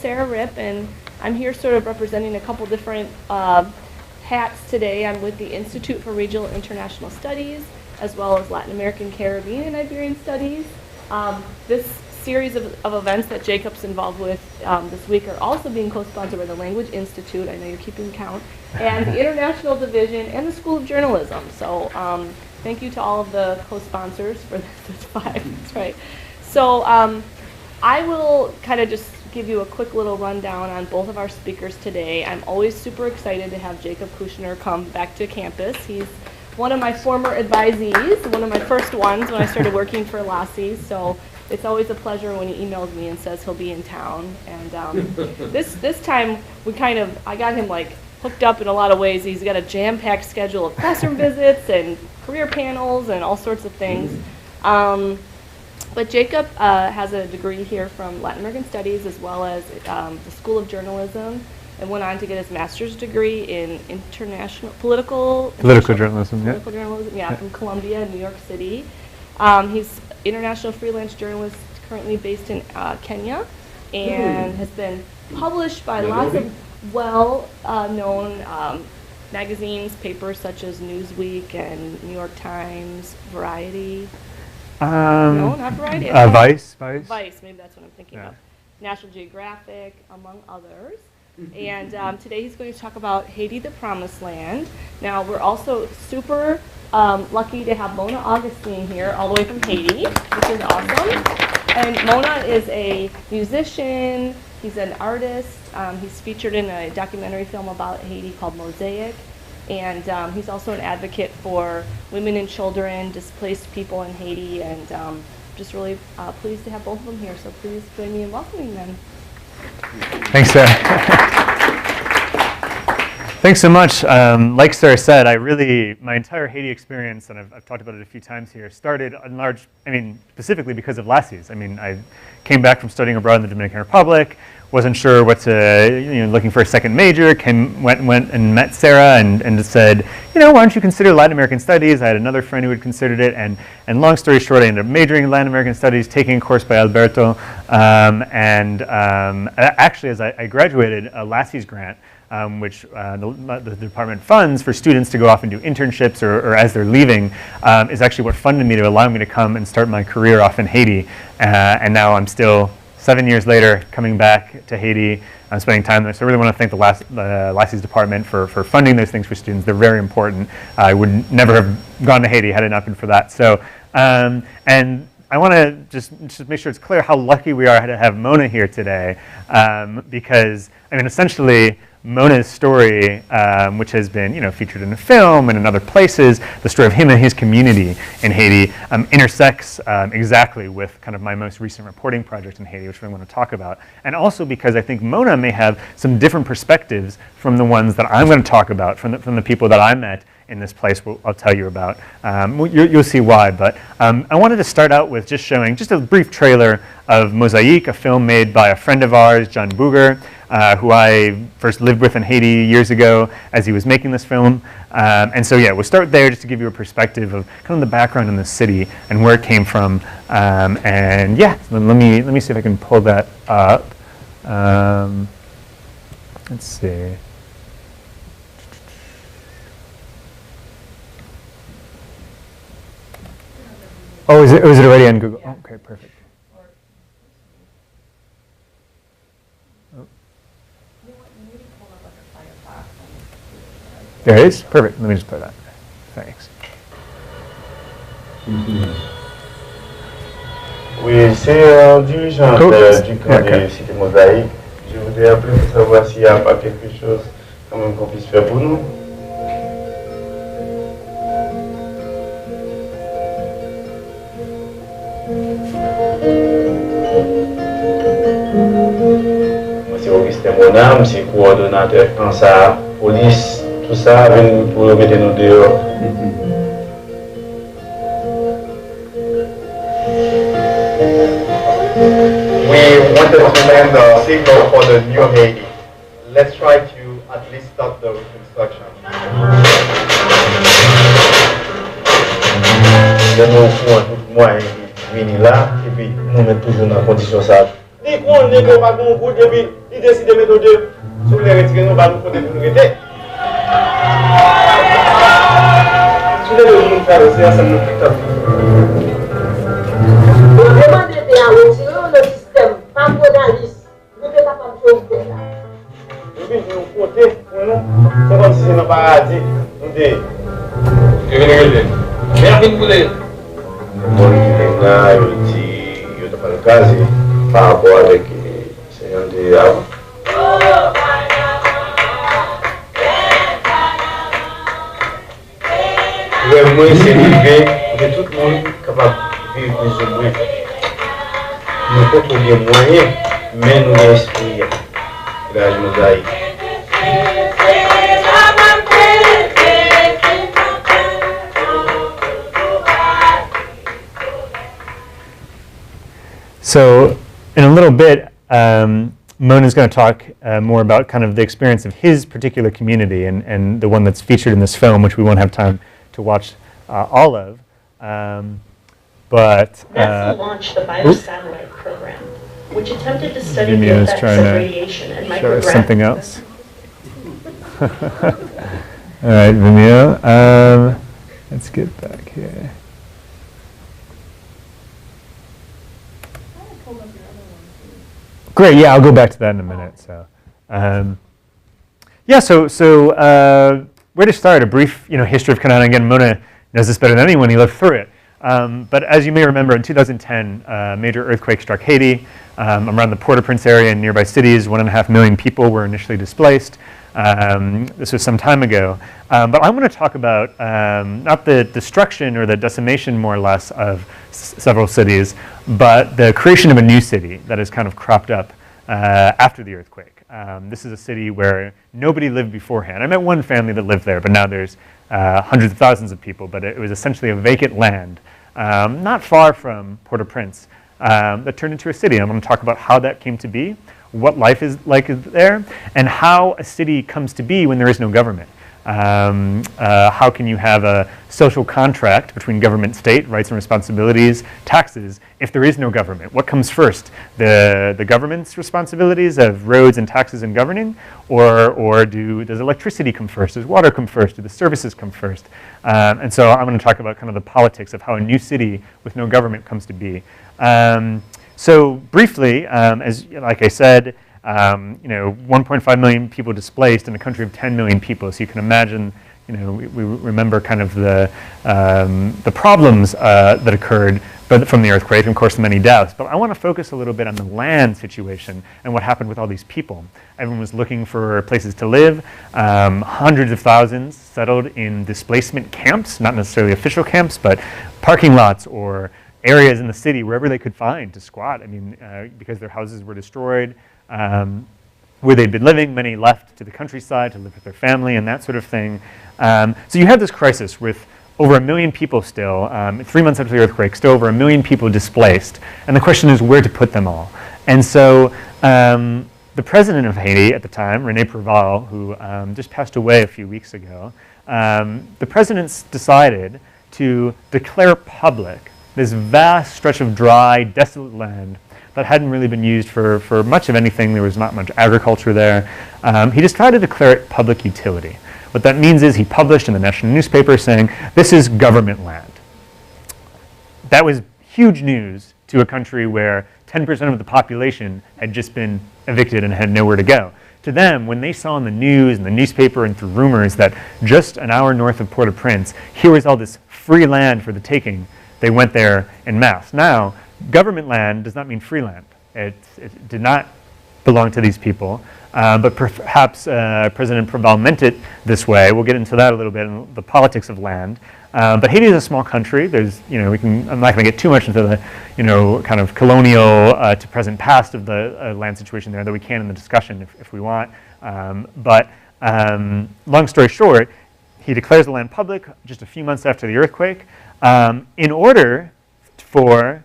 Sarah Ripp, and I'm here sort of representing a couple different hats today. I'm with the Institute for Regional International Studies, as well as Latin American, Caribbean, and Iberian Studies. This series of events that Jacob's involved with this week are also being co-sponsored by the Language Institute, I know you're keeping count, and the International Division, and the School of Journalism. So thank you to all of the co-sponsors for this. That's five, that's right. So I will kind of just give you a quick little rundown on both of our speakers today. I'm always super excited to have Jacob Kushner come back to campus. He's one of my former advisees, one of my first ones when I started working for LOUverture. So it's always a pleasure when he emails me and says he'll be in town. And this time I got him like hooked up in a lot of ways. He's got a jam-packed schedule of classroom visits and career panels and all sorts of things. But Jacob has a degree here from Latin American Studies, as well as the School of Journalism, and went on to get his master's degree in political journalism, from Columbia, New York City. He's international freelance journalist currently based in Kenya, and has been published by lots of well-known magazines, papers such as Newsweek and New York Times, Variety. No, not Variety. Vice, maybe that's what I'm thinking of. National Geographic, among others. And today he's going to talk about Haiti, the Promised Land. Now, we're also super lucky to have Mona Augustine here, all the way from Haiti, which is awesome. And Mona is a musician, he's an artist, he's featured in a documentary film about Haiti called Mosaic. And he's also an advocate for women and children, displaced people in Haiti, and just really pleased to have both of them here. So please join me in welcoming them. Thanks, Sarah. Thanks so much. Like Sarah said, my entire Haiti experience, and I've talked about it a few times here, started in large, specifically because of LOUverture. I came back from studying abroad in the Dominican Republic, wasn't sure what to, looking for a second major, went and met Sarah and said, why don't you consider Latin American Studies? I had another friend who had considered it, and long story short, I ended up majoring in Latin American Studies, taking a course by Alberto, actually, as I graduated, a LOUverture grant, which the department funds for students to go off and do internships or as they're leaving, is actually what funded me to allow me to come and start my career off in Haiti. And now I'm still 7 years later coming back to Haiti. I'm spending time there. So I really want to thank the LOUverture department for funding those things for students. They're very important. I would never have gone to Haiti had it not been for that. So, and I want to just make sure it's clear how lucky we are to have Mona here today, because essentially Mona's story, which has been featured in a film and in other places, the story of him and his community in Haiti intersects exactly with kind of my most recent reporting project in Haiti, which I want to talk about. And also because I think Mona may have some different perspectives from the ones that I'm going to talk about, from the people that I met in this place I'll tell you about. You'll see why, but I wanted to start out with just showing just a brief trailer of Mosaic, a film made by a friend of ours, John Bouger, who I first lived with in Haiti years ago as he was making this film. And so we'll start there just to give you a perspective of kind of the background in the city and where it came from. And let me see if I can pull that up. Let's see. Oh, is it already on Google? Oh, okay, perfect. There it is? Perfect. Let me just put that. Thanks. Oui, c'est un dirigeant du camp de Cité Mosaïque. Je voudrais appeler pour savoir s'il y a pas quelque chose quand même qu'on puisse faire pour nous. Moi, c'est Augustin Monam, c'est coordonnateur cancer, police. Tout ça pour mettre nous dehors. We wanted to land a signal for the new Haiti. Let's try to at least start the reconstruction. Nous pouvons tout moyen venir là et puis nous mettre toujours dans la condition ça Il connaît que pas bon goût depuis il décide de mettre deux sur les retirer nous va nous côté pour nous aider. Sur les deux nous faire aussi ensemble nous plus tard. On demande de retirer le système pas monaliste. Nous sommes capables de faire ça. Et puis nous côté pour nous c'est comme si c'est un paradis nous des Merci pour les mon qui là il dit il doit pas le caser par rapport avec Seigneur de avant. Vraiment, c'est l'idée que tout le monde est capable de vivre des œuvres. Nous pouvons trouver moyens, mais nous l'esprit. La mosaïque. So, in a little bit, Mona's going to talk more about kind of the experience of his particular community and the one that's featured in this film, which we won't have time to watch all of. But NASA launched the biosatellite program, which attempted to study the Vimeo's effects trying of to radiation and show us something else. microgravity. All right, Vimeo. Let's get back here. Great. Yeah, I'll go back to that in a minute. So, yeah. So where to start? A brief, history of Canaan. Again, Mona knows this better than anyone. He lived through it. But as you may remember, in 2010, a major earthquake struck Haiti. Around the Port-au-Prince area and nearby cities, 1.5 million people were initially displaced. This was some time ago. But I want to talk about not the destruction or the decimation, more or less, of several cities, but the creation of a new city that has kind of cropped up after the earthquake. This is a city where nobody lived beforehand. I met one family that lived there, but now there's hundreds of thousands of people. But it was essentially a vacant land, not far from Port-au-Prince, that turned into a city. I'm going to talk about how that came to be, what life is like there, and how a city comes to be when there is no government. How can you have a social contract between government and state, rights and responsibilities, taxes, if there is no government? What comes first? The government's responsibilities of roads and taxes and governing? Or does electricity come first? Does water come first? Do the services come first? And so I'm going to talk about kind of the politics of how a new city with no government comes to be. So briefly, like I said, 1.5 million people displaced in a country of 10 million people. So you can imagine, we remember kind of the problems that occurred from the earthquake, and of course the many deaths. But I want to focus a little bit on the land situation and what happened with all these people. Everyone was looking for places to live. Hundreds of thousands settled in displacement camps, not necessarily official camps, but parking lots or areas in the city, wherever they could find to squat. I mean, because their houses were destroyed, where they'd been living, many left to the countryside to live with their family and that sort of thing. So you have this crisis with over 1 million people still, 3 months after the earthquake, still over 1 million people displaced. And the question is where to put them all. And so the president of Haiti at the time, René Préval, who just passed away a few weeks ago, the president decided to declare public this vast stretch of dry, desolate land that hadn't really been used for much of anything. There was not much agriculture there. He just tried to declare it public utility. What that means is he published in the national newspaper saying, this is government land. That was huge news to a country where 10% of the population had just been evicted and had nowhere to go. To them, when they saw in the news and the newspaper and through rumors that just an hour north of Port-au-Prince, here was all this free land for the taking, they went there en masse. Now, government land does not mean free land. It did not belong to these people, but perhaps President Préval meant it this way. We'll get into that a little bit in the politics of land. But Haiti is a small country. There's, I'm not going to get too much into the, kind of colonial to present past of the land situation there, though we can in the discussion if we want. But long story short, he declares the land public just a few months after the earthquake, in order for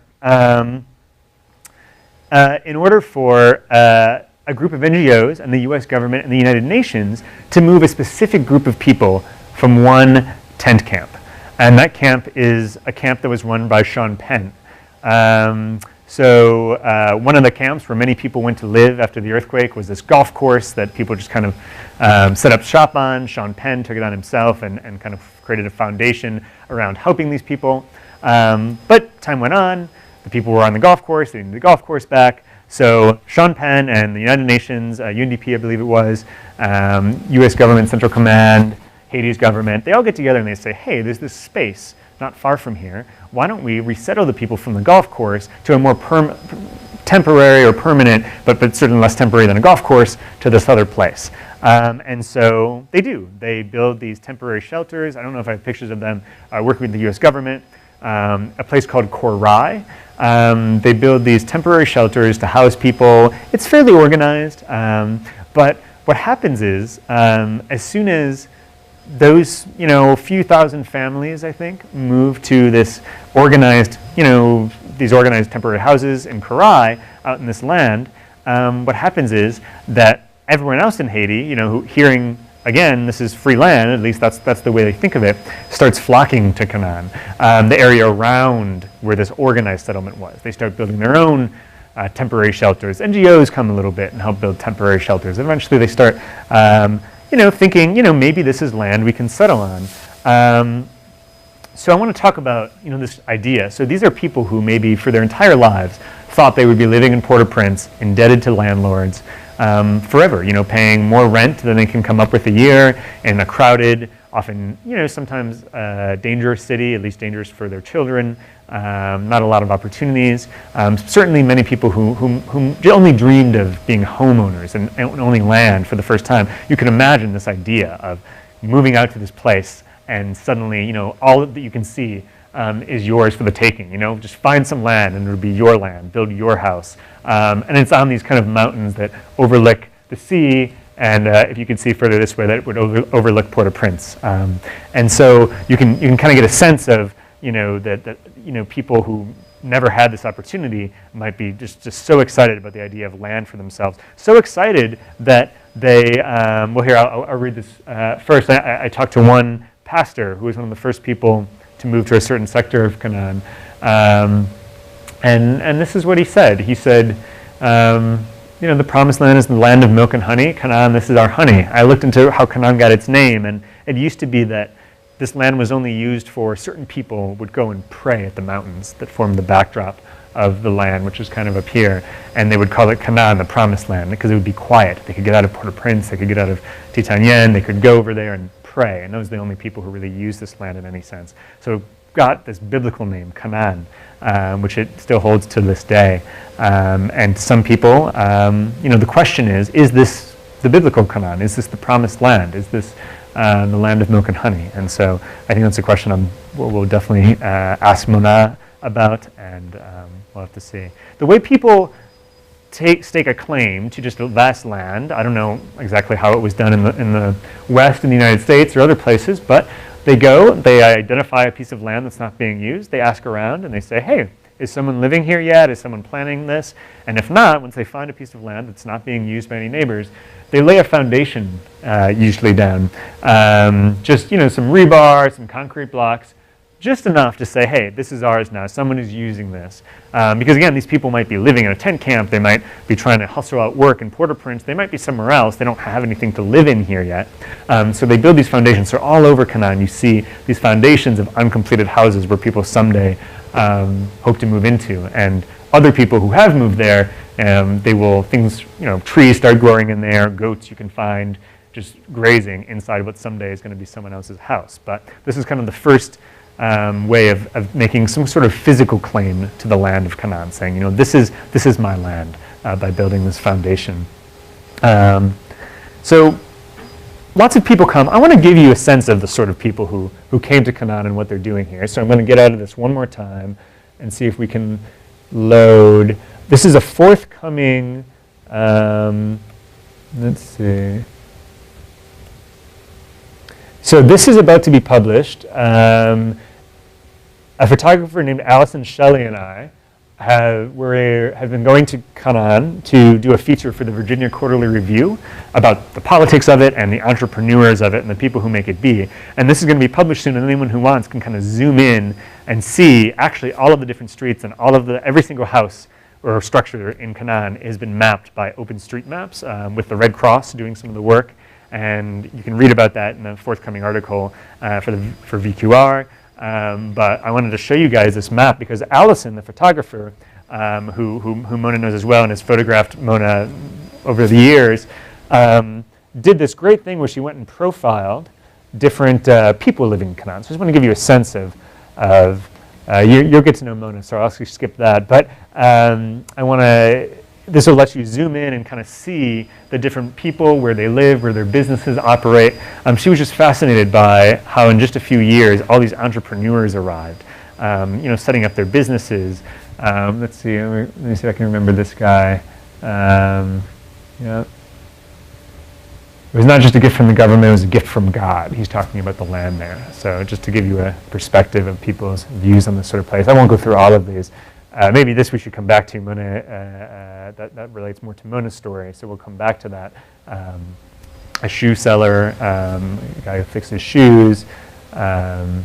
a group of NGOs and the US government and the United Nations to move a specific group of people from one tent camp. And that camp is a camp that was run by Sean Penn. So one of the camps where many people went to live after the earthquake was this golf course that people just kind of set up shop on. Sean Penn took it on himself and kind of created a foundation around helping these people. But time went on, the people were on the golf course, they needed the golf course back. So Sean Penn and the United Nations, UNDP I believe it was, US government, Central Command, Haiti's government, they all get together and they say, hey, there's this space not far from here. Why don't we resettle the people from the golf course to a more temporary or permanent, but certainly less temporary than a golf course, to this other place. And so they do. They build these temporary shelters. I don't know if I have pictures of them working with the US government. A place called Korai. They build these temporary shelters to house people. It's fairly organized, but what happens is as soon as those, few thousand families, I think, move to this organized, these organized temporary houses in Korai out in this land, what happens is that everyone else in Haiti, hearing, again, this is free land, at least that's the way they think of it, starts flocking to Canaan, the area around where this organized settlement was. They start building their own temporary shelters. NGOs come a little bit and help build temporary shelters. Eventually they start thinking, maybe this is land we can settle on. So I want to talk about, this idea. So these are people who maybe for their entire lives thought they would be living in Port-au-Prince, indebted to landlords forever, paying more rent than they can come up with a year in a crowded, often, sometimes dangerous city, at least dangerous for their children, not a lot of opportunities. Certainly many people who only dreamed of being homeowners and owning land for the first time. You can imagine this idea of moving out to this place and suddenly, all that you can see is yours for the taking. Just find some land and it'll be your land, build your house. And it's on these kind of mountains that overlook the sea. And if you can see further this way, that it would overlook Port-au-Prince. And so you can kind of get a sense of, that people who never had this opportunity might be just so excited about the idea of land for themselves. So excited that they, well here, I'll read this first. I talked to one pastor who was one of the first people to move to a certain sector of Canaan. And this is what he said. He said, the promised land is the land of milk and honey. Canaan, this is our honey. I looked into how Canaan got its name, and it used to be that this land was only used for certain people would go and pray at the mountains that formed the backdrop of the land, which was kind of up here. And they would call it Canaan, the promised land, because it would be quiet. They could get out of Port-au-Prince, they could get out of Titanien, they could go over there and pray. And those are the only people who really used this land in any sense. So it got this biblical name, Canaan, which it still holds to this day. And some people, the question is this the biblical Canaan? Is this the promised land? Is this the land of milk and honey? And so I think that's a question we'll definitely ask Mona about, and we'll have to see. The way people stake a claim to just a vast land, I don't know exactly how it was done in the West in the United States or other places, but they identify a piece of land that's not being used, they ask around and they say, hey, is someone living here yet? Is someone planning this? And if not, once they find a piece of land that's not being used by any neighbors, they lay a foundation usually down. Just, some rebar, some concrete blocks, just enough to say, hey, this is ours now. Someone is using this. Because again, these people might be living in a tent camp. They might be trying to hustle out work in Port-au-Prince. They might be somewhere else. They don't have anything to live in here yet. So they build these foundations. So all over Canaan, you see these foundations of uncompleted houses where people someday hope to move into. And other people who have moved there, trees start growing in there, goats you can find just grazing inside what someday is going to be someone else's house. But this is kind of the first way of making some sort of physical claim to the land of Canaan, saying, this is my land by building this foundation. So lots of people come. I want to give you a sense of the sort of people who came to Canaan and what they're doing here. So I'm going to get out of this one more time and see if we can load. This is a forthcoming, let's see. So this is about to be published. A photographer named Allison Shelley and I have been going to Canaan to do a feature for the Virginia Quarterly Review about the politics of it and the entrepreneurs of it and the people who make it be. And this is going to be published soon, and anyone who wants can kind of zoom in and see actually all of the different streets and every single house or structure in Canaan has been mapped by OpenStreetMaps with the Red Cross doing some of the work. And you can read about that in the forthcoming article for VQR. But I wanted to show you guys this map because Allison, the photographer, who Mona knows as well and has photographed Mona over the years, did this great thing where she went and profiled different people living in Canaan. So I just want to give you a sense of you'll get to know Mona, so I'll actually skip that. But this will let you zoom in and kind of see the different people, where they live, where their businesses operate. She was just fascinated by how in just a few years all these entrepreneurs arrived, setting up their businesses. Let's see, let me see if I can remember this guy. Yeah. It was not just a gift from the government, it was a gift from God. He's talking about the land there. So just to give you a perspective of people's views on this sort of place. I won't go through all of these. Maybe this we should come back to. Mona, that relates more to Mona's story, so we'll come back to that. A shoe seller, a guy who fixes shoes, a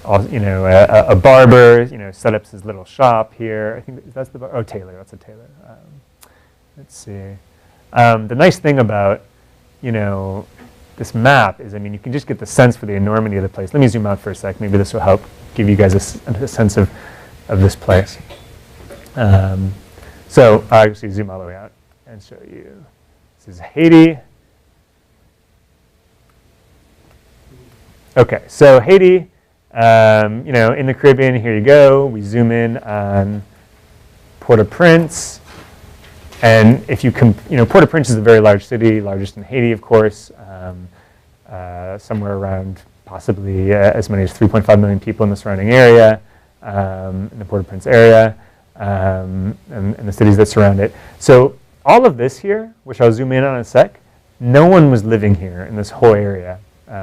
barber, set up his little shop here. I think that's the tailor, that's a tailor. Let's see. The nice thing about this map is, you can just get the sense for the enormity of the place. Let me zoom out for a sec. Maybe this will help give you guys a sense of this place. So I'll actually zoom all the way out and show you. This is Haiti. Okay, so Haiti, in the Caribbean, here you go. We zoom in on Port-au-Prince. And if you Port-au-Prince is a very large city, largest in Haiti, of course, somewhere around possibly as many as 3.5 million people in the surrounding area, in the Port-au-Prince area, and the cities that surround it. So all of this here, which I'll zoom in on in a sec, no one was living here in this whole area.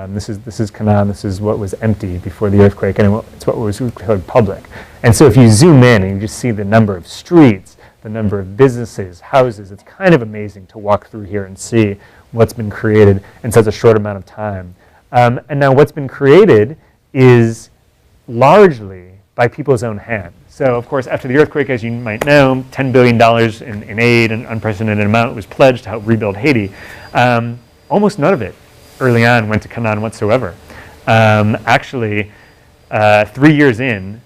This is Canaan. This is what was empty before the earthquake, and it's what was called public. And so if you zoom in and you just see the number of streets, the number of businesses, houses, it's kind of amazing to walk through here and see what's been created in such a short amount of time. And now what's been created is largely by people's own hand. So of course, after the earthquake, as you might know, $10 billion in aid, an unprecedented amount, was pledged to help rebuild Haiti. Almost none of it early on went to Canaan whatsoever. Actually, 3 years in,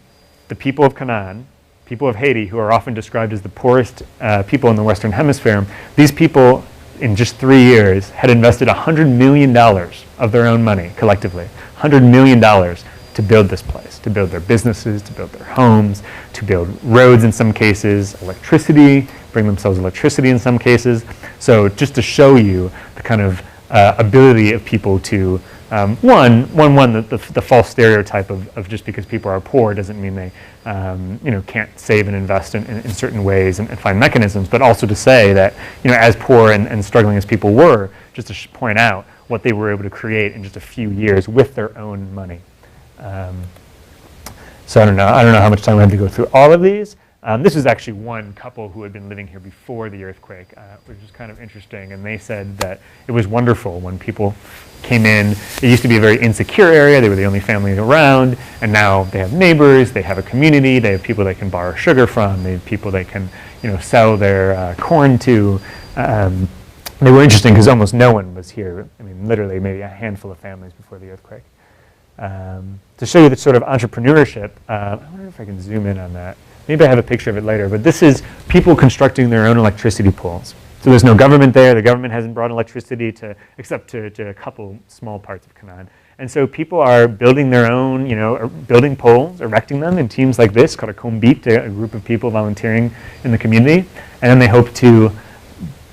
the people of Canaan, people of Haiti, who are often described as the poorest people in the Western Hemisphere, these people in just 3 years had invested $100 million of their own money collectively, $100 million to build this place, to build their businesses, to build their homes, to build roads in some cases, electricity, bring themselves electricity in some cases. So just to show you the kind of ability of people to, the false stereotype of just because people are poor doesn't mean they can't save and invest in certain ways and find mechanisms, but also to say that as poor and struggling as people were, just to point out what they were able to create in just a few years with their own money. So I don't know how much time I have to go through all of these. This is actually one couple who had been living here before the earthquake, which is kind of interesting. And they said that it was wonderful when people came in. It used to be a very insecure area. They were the only family around. And now they have neighbors. They have a community. They have people they can borrow sugar from. They have people they can sell their corn to. They were interesting because almost no one was here. Literally maybe a handful of families before the earthquake. To show you the sort of entrepreneurship, I wonder if I can zoom in on that. Maybe I have a picture of it later, but this is people constructing their own electricity poles. So there's no government there. The government hasn't brought electricity except to a couple small parts of Canaan. And so people are building their own, building poles, erecting them in teams like this, called a combit, a group of people volunteering in the community. And then they hope to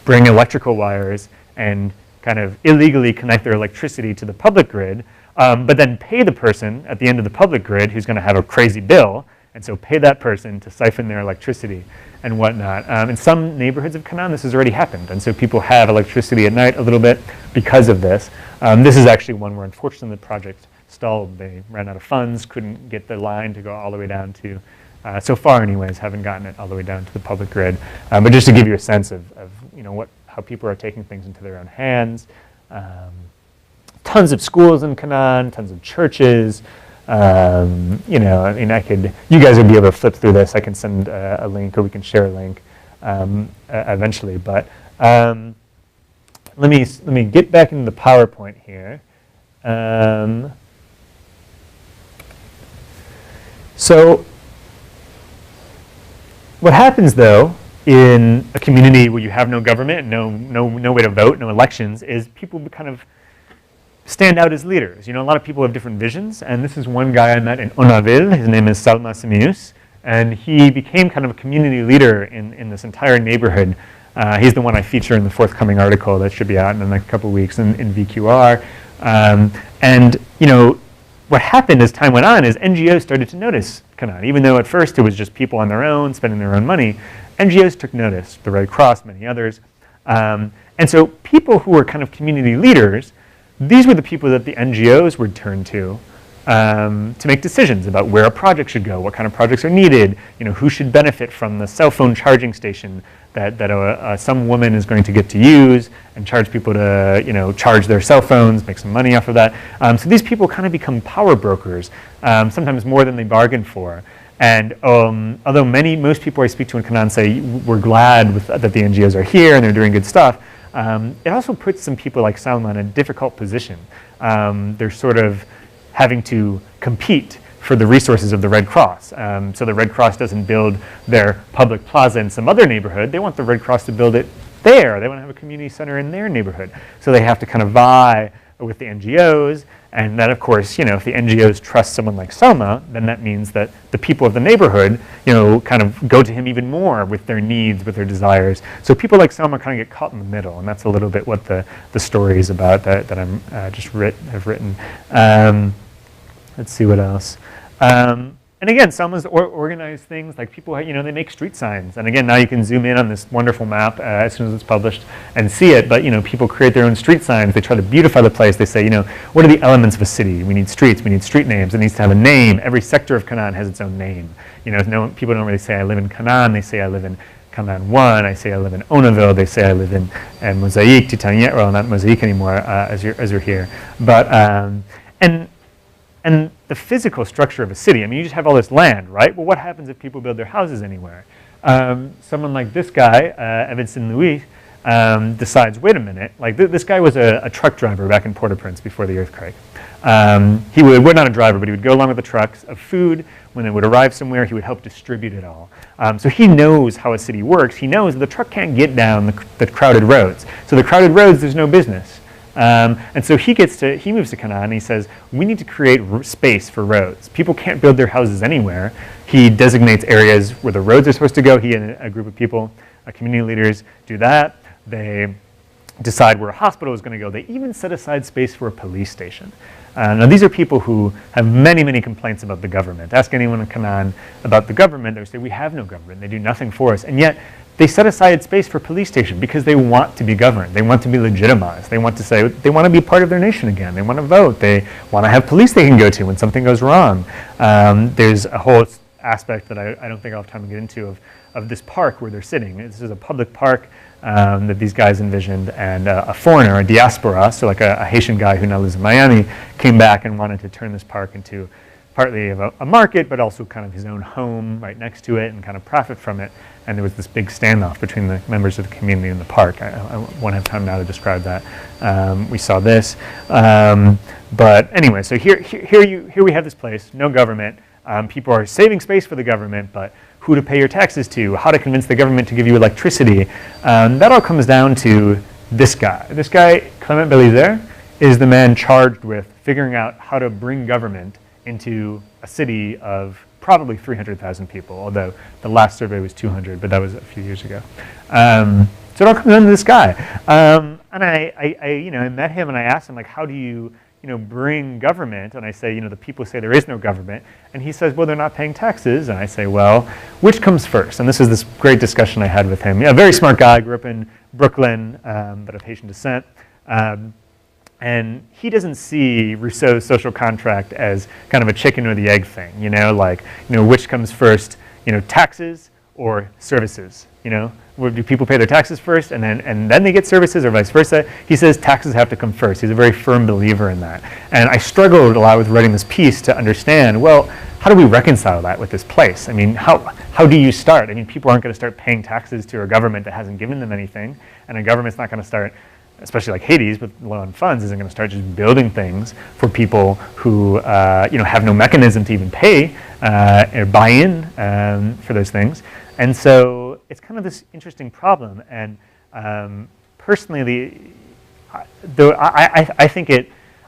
bring electrical wires and kind of illegally connect their electricity to the public grid, but then pay the person at the end of the public grid who's going to have a crazy bill, and so pay that person to siphon their electricity and whatnot. In some neighborhoods of Canaan, this has already happened, and so people have electricity at night a little bit because of this. This is actually one where, unfortunately, the project stalled. They ran out of funds, couldn't get the line to go all the way down to, so far anyways, haven't gotten it all the way down to the public grid. But just to give you a sense of how people are taking things into their own hands. Tons of schools in Canaan, tons of churches. You guys would be able to flip through this. I can send a link, or we can share a link. eventually. But let me get back into the PowerPoint here. So what happens though in a community where you have no government, no way to vote, no elections, is people kind of stand out as leaders. You know, a lot of people have different visions, and this is one guy I met in Onaville. His name is Sal Khan, and he became kind of a community leader in this entire neighborhood. He's the one I feature in the forthcoming article that should be out in the next couple of weeks in VQR. And you know, what happened as time went on is NGOs started to notice Canaan. Even though at first it was just people on their own, spending their own money, NGOs took notice, the Red Cross, many others. And so people who were kind of community leaders, these were the people that the NGOs would turn to make decisions about where a project should go, what kind of projects are needed, you know, who should benefit from the cell phone charging station that some woman is going to get to use and charge people to, you know, charge their cell phones, make some money off of that. So these people kind of become power brokers, sometimes more than they bargained for. And although most people I speak to in Canaan say we're glad that the NGOs are here and they're doing good stuff, it also puts some people like Salma in a difficult position. They're sort of having to compete for the resources of the Red Cross. So the Red Cross doesn't build their public plaza in some other neighborhood. They want the Red Cross to build it there. They want to have a community center in their neighborhood. So they have to kind of vie with the NGOs. And then, of course, you know, if the NGOs trust someone like Selma, then that means that the people of the neighborhood, you know, kind of go to him even more with their needs, with their desires. So people like Selma kind of get caught in the middle, and that's a little bit what the story is about that I'm have written. Let's see what else. And again, Selma's organized things like people, you know, they make street signs. And again, now you can zoom in on this wonderful map as soon as it's published and see it. But, you know, people create their own street signs. They try to beautify the place. They say, you know, what are the elements of a city? We need streets. We need street names. It needs to have a name. Every sector of Canaan has its own name. You know, people don't really say I live in Canaan. They say I live in Canaan 1. I say I live in Onaville. They say I live in Mosaic, Titaniet. Well, not Mosaic anymore as you're here. But, and the physical structure of a city, I mean, you just have all this land, right? Well, what happens if people build their houses anywhere? Someone like this guy, Toussaint LOuverture, decides, wait a minute, like this guy was a truck driver back in Port-au-Prince before the earthquake. He would not a driver, but he would go along with the trucks of food. When it would arrive somewhere, he would help distribute it all. So he knows how a city works. He knows the truck can't get down the crowded roads. So the crowded roads, there's no business. And so he moves to Canaan and he says, we need to create space for roads. People can't build their houses anywhere. He designates areas where the roads are supposed to go. He and a group of people, community leaders, do that. They decide where a hospital is going to go. They even set aside space for a police station. Now these are people who have many, many complaints about the government. Ask anyone in Canaan about the government, they say, we have no government. They do nothing for us. And yet, they set aside space for police station because they want to be governed. They want to be legitimized. They want to say, they want to be part of their nation again. They want to vote. They want to have police they can go to when something goes wrong. There's a whole aspect that I don't think I'll have time to get into of this park where they're sitting. This is a public park that these guys envisioned, and a foreigner, a diaspora, so like a Haitian guy who now lives in Miami, came back and wanted to turn this park into partly of a market, but also kind of his own home right next to it and kind of profit from it. And there was this big standoff between the members of the community and the park. I won't have time now to describe that. We saw this. But anyway, so here we have this place, no government. People are saving space for the government, but who to pay your taxes to, how to convince the government to give you electricity. That all comes down to this guy. This guy, Clement Belizer, is the man charged with figuring out how to bring government into a city of probably 300,000 people, although the last survey was 200, but that was a few years ago. So it all comes down to this guy. And I met him and I asked him, like, how do you bring government? And I say, the people say there is no government. And he says, well, they're not paying taxes. And I say, well, which comes first? And this is this great discussion I had with him. Yeah, a very smart guy, grew up in Brooklyn, but of Haitian descent. And he doesn't see Rousseau's social contract as kind of a chicken or the egg thing, which comes first, taxes or services, Do people pay their taxes first and then they get services, or vice versa? He says taxes have to come first. He's a very firm believer in that. And I struggled a lot with writing this piece to understand, well, how do we reconcile that with this place? I mean, how do you start? I mean, people aren't going to start paying taxes to a government that hasn't given them anything, and a government's not going to start, especially like Haiti's with low on funds, isn't going to start just building things for people who have no mechanism to even pay or buy in for those things. And so it's kind of this interesting problem. And personally, though I think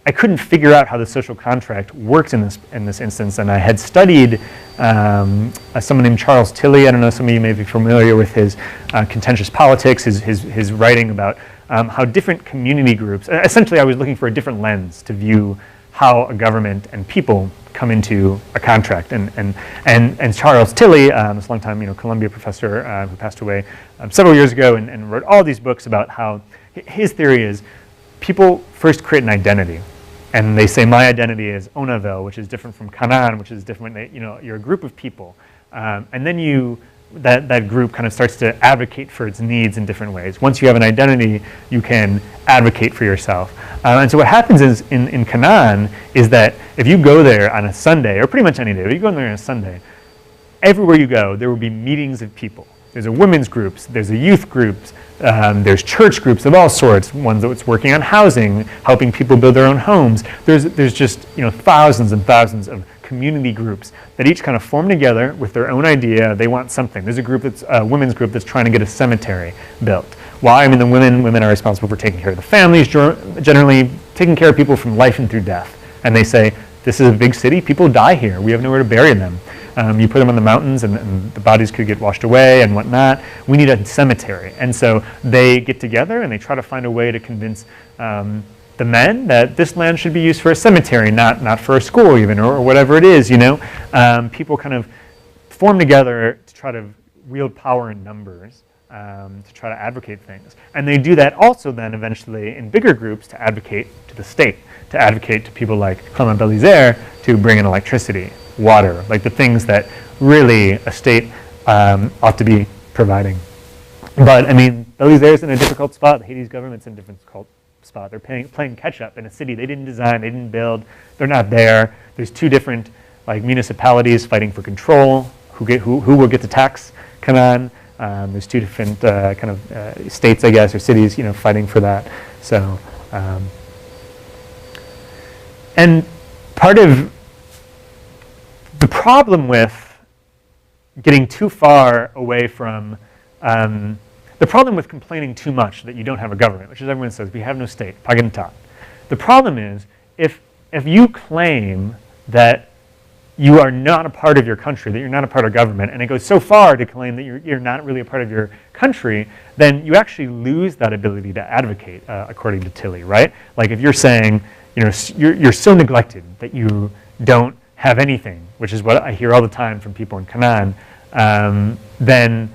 I couldn't figure out how the social contract works in this instance, and I had studied someone named Charles Tilley. I don't know, some of you may be familiar with his contentious politics, his writing about how different community groups. Essentially, I was looking for a different lens to view how a government and people come into a contract. And Charles Tilley, this longtime Columbia professor who passed away several years ago, and wrote all these books about how his theory is people first create an identity. And they say, my identity is Onavel, which is different from Canaan, which is different. You're a group of people. And then that group kind of starts to advocate for its needs in different ways. Once you have an identity, you can advocate for yourself. And so what happens is in Canaan is that if you go there on a Sunday, or pretty much any day, but you go there on a Sunday, everywhere you go, there will be meetings of people. There's a women's groups, there's a youth groups, there's church groups of all sorts, ones that's working on housing, helping people build their own homes. There's just thousands and thousands of community groups that each kind of form together with their own idea. They want something. There's a group that's a women's group that's trying to get a cemetery built. Why? I mean, the women are responsible for taking care of the families, generally taking care of people from life and through death. And they say, this is a big city, people die here, we have nowhere to bury them. You put them on the mountains and the bodies could get washed away and whatnot. We need a cemetery. And so they get together and they try to find a way to convince the men that this land should be used for a cemetery, not for a school even, or whatever it is, People kind of form together to try to wield power in numbers, to try to advocate things. And they do that also then eventually in bigger groups to advocate to the state, to advocate to people like Clement Belisaire to bring in electricity, water, like the things that really a state ought to be providing. But I mean, Belisaire's in a difficult spot. Haiti's government's in a difficult spot. They're playing catch up in a city they didn't design, they didn't build, they're not there. There's two different municipalities fighting for control, who will get to tax Canaan. There's two different states, I guess, or cities, fighting for that. So, and part of the problem with getting too far away from, the problem with complaining too much that you don't have a government, which is everyone says, we have no state, pagantat. The problem is, if you claim that you are not a part of your country, that you're not a part of government, and it goes so far to claim that you're not really a part of your country, then you actually lose that ability to advocate, according to Tilley, right? Like if you're saying, you're so neglected that you don't have anything, which is what I hear all the time from people in Canaan, then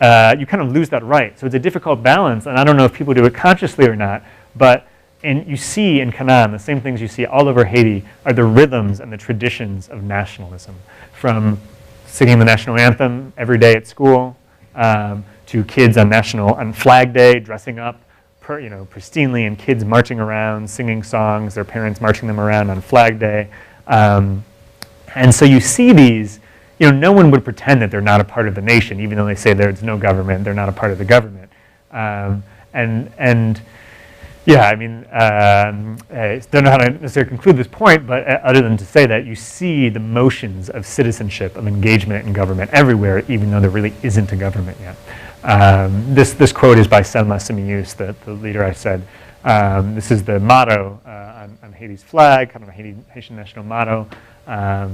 you kind of lose that right. So it's a difficult balance, and I don't know if people do it consciously or not, but you see in Canaan, the same things you see all over Haiti are the rhythms and the traditions of nationalism, from singing the national anthem every day at school, to kids on Flag Day dressing up pristinely, and kids marching around, singing songs, their parents marching them around on Flag Day. And so you see these, no one would pretend that they're not a part of the nation, even though they say there's no government, they're not a part of the government. Yeah, I mean, I don't know how to necessarily conclude this point, but other than to say that you see the motions of citizenship, of engagement in government everywhere, even though there really isn't a government yet. This quote is by Sal Khan, the leader I said. This is the motto on Haiti's flag, kind of a Haitian national motto. The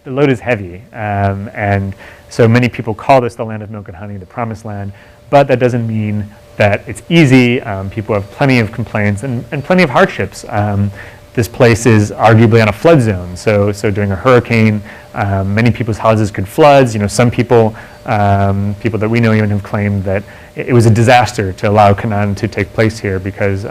load is heavy, and so many people call this the land of milk and honey, the promised land, but that doesn't mean that it's easy. People have plenty of complaints and plenty of hardships. This place is arguably on a flood zone, so during a hurricane, many people's houses could flood. Some people that we know even have claimed that it was a disaster to allow Canaan to take place here because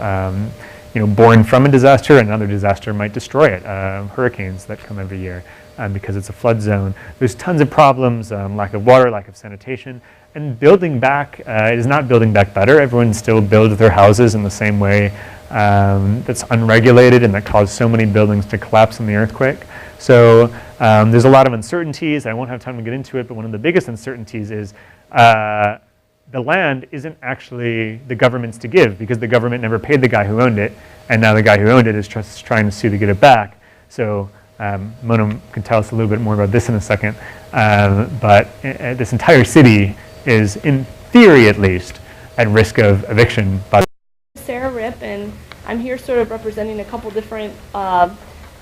born from a disaster, another disaster might destroy it. Hurricanes that come every year because it's a flood zone. There's tons of problems, lack of water, lack of sanitation. And building back, it is not building back better. Everyone still builds their houses in the same way that's unregulated and that caused so many buildings to collapse in the earthquake. So there's a lot of uncertainties. I won't have time to get into it, but one of the biggest uncertainties is the land isn't actually the government's to give, because the government never paid the guy who owned it, and now the guy who owned it is just trying to sue to get it back. So Mona can tell us a little bit more about this in a second, but this entire city is, in theory at least, at risk of eviction. Sarah Ripp, and I'm here sort of representing a couple different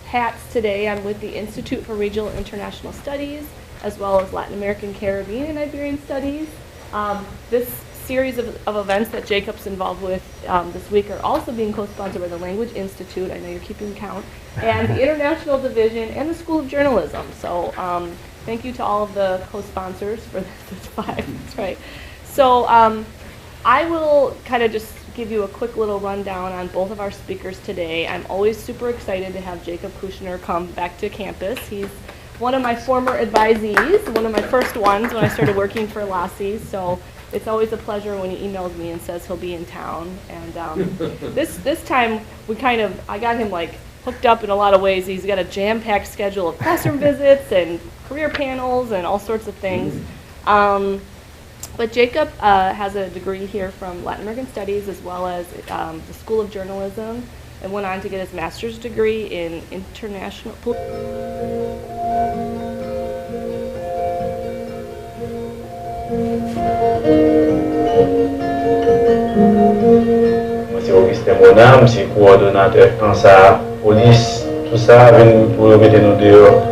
hats today. I'm with the Institute for Regional International Studies, as well as Latin American, Caribbean, and Iberian Studies. This series of events that Jacob's involved with this week are also being co-sponsored by the Language Institute, I know you're keeping count, and the International Division, and the School of Journalism. So thank you to all of the co-sponsors for this. It's 5, that's right. So I will kind of just give you a quick little rundown on both of our speakers today. I'm always super excited to have Jacob Kushner come back to campus. He's one of my former advisees, one of my first ones when I started working for Lassie's, so it's always a pleasure when he emails me and says he'll be in town. And this time I got him like hooked up in a lot of ways. He's got a jam-packed schedule of classroom visits and career panels and all sorts of things. But Jacob has a degree here from Latin American Studies, as well as the School of Journalism, and went on to get his master's degree in international. Monsieur Augustin Mona, monsieur coordonnateur Kansa, police, tout ça, venez pour mettre nous dehors.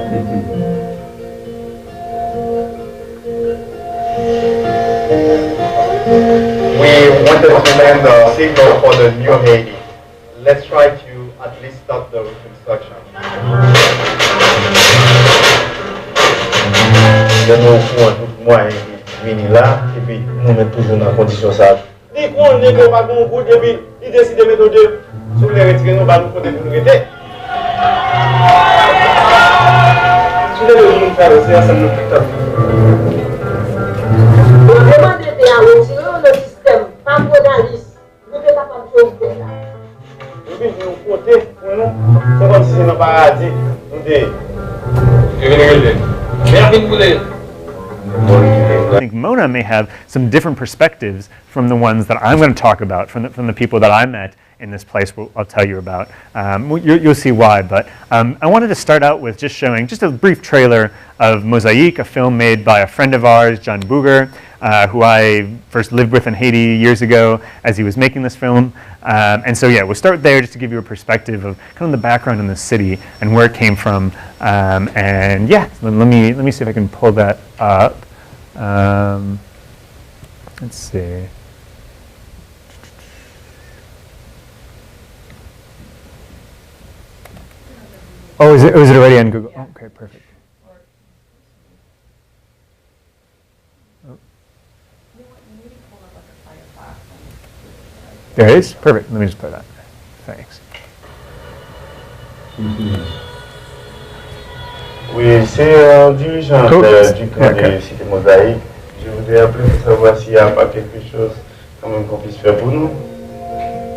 We wanted to land the signal for the new Haiti. Let's try to at least start the reconstruction. Moi, venir là, et puis nous mettons toujours dans la condition ça. Dès qu'on n'est pas bon coup, et puis il décide de mettre deux, sur les retirer, nous allons nous côté pour nous rester. Sur les deux, nous faire aussi, ça nous fait top. Nous demandons de retirer le système, pas monaliste, nous sommes capables de faire ça. Et puis nous côté, pour nous, c'est comme si c'est un paradis, nous sommes. I think Mona may have some different perspectives from the ones that I'm going to talk about, from the people that I met in this place. I'll tell you about. You'll see why, but I wanted to start out with just showing just a brief trailer of Mosaic, a film made by a friend of ours, John Booger, who I first lived with in Haiti years ago as he was making this film. And so yeah, we'll start there just to give you a perspective of kind of the background in the city and where it came from. And yeah, let me see if I can pull that up. Let's see. Oh, is it already on Google? Oh, okay, perfect. There it is? Perfect. Let me just put that. Thanks. Oui, c'est un dirigeant du camp de Cité Mosaïque. Je voudrais appeler pour savoir s'il n'y a pas quelque chose quand même qu'on puisse faire pour nous.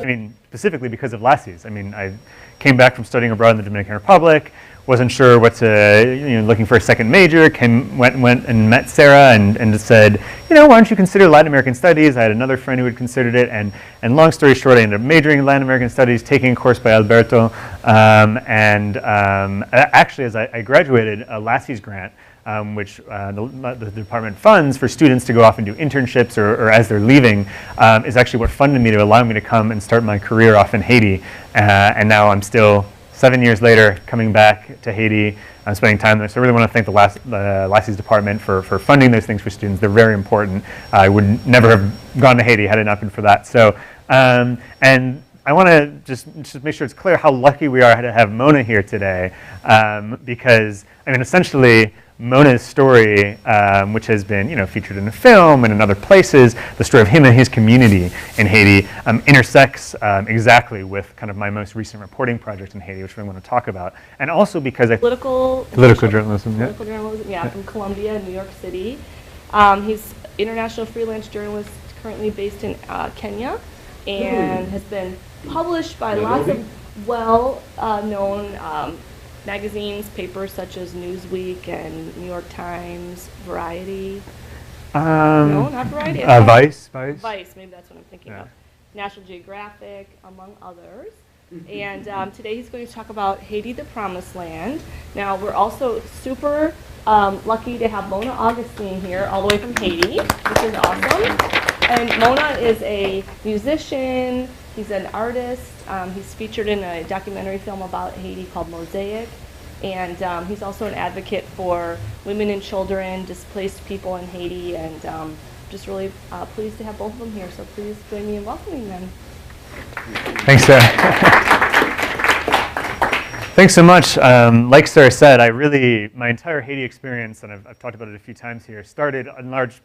I mean, specifically because of Lassie's. I mean, I came back from studying abroad in the Dominican Republic, wasn't sure what to, looking for a second major, went and met Sarah and said, why don't you consider Latin American Studies? I had another friend who had considered it, and long story short, I ended up majoring in Latin American Studies, taking a course by Alberto, actually as I graduated, a Lassie's grant, which the department funds for students to go off and do internships or as they're leaving, is actually what funded me to allow me to come and start my career off in Haiti. And now I'm still 7 years later coming back to Haiti. I'm spending time there. So I really want to thank the Lassie's department for funding those things for students. They're very important. I would never have gone to Haiti had it not been for that. So, and I want to just make sure it's clear how lucky we are to have Mona here today, because, I mean, essentially, Mona's story, which has been featured in a film and in other places, the story of him and his community in Haiti intersects exactly with kind of my most recent reporting project in Haiti, which we want to talk about. And also because Political journalism, yeah, from Columbia, New York City. He's international freelance journalist currently based in Kenya, and has been published by lots of well-known magazines, papers such as Newsweek and New York Times, Variety. Um, No, not Variety. Vice. Vice, maybe that's what I'm thinking Yeah. of. National Geographic, among others. And today he's going to talk about Haiti, the Promised Land. Now, we're also super lucky to have Mona Augustine here, all the way from Haiti, which is awesome. And Mona is a musician, he's an artist, he's featured in a documentary film about Haiti called Mosaic. And he's also an advocate for women and children, displaced people in Haiti, and just really pleased to have both of them here. So please join me in welcoming them. Thanks, Sarah. Thanks so much. Like Sarah said, my entire Haiti experience, and I've talked about it a few times here, started in large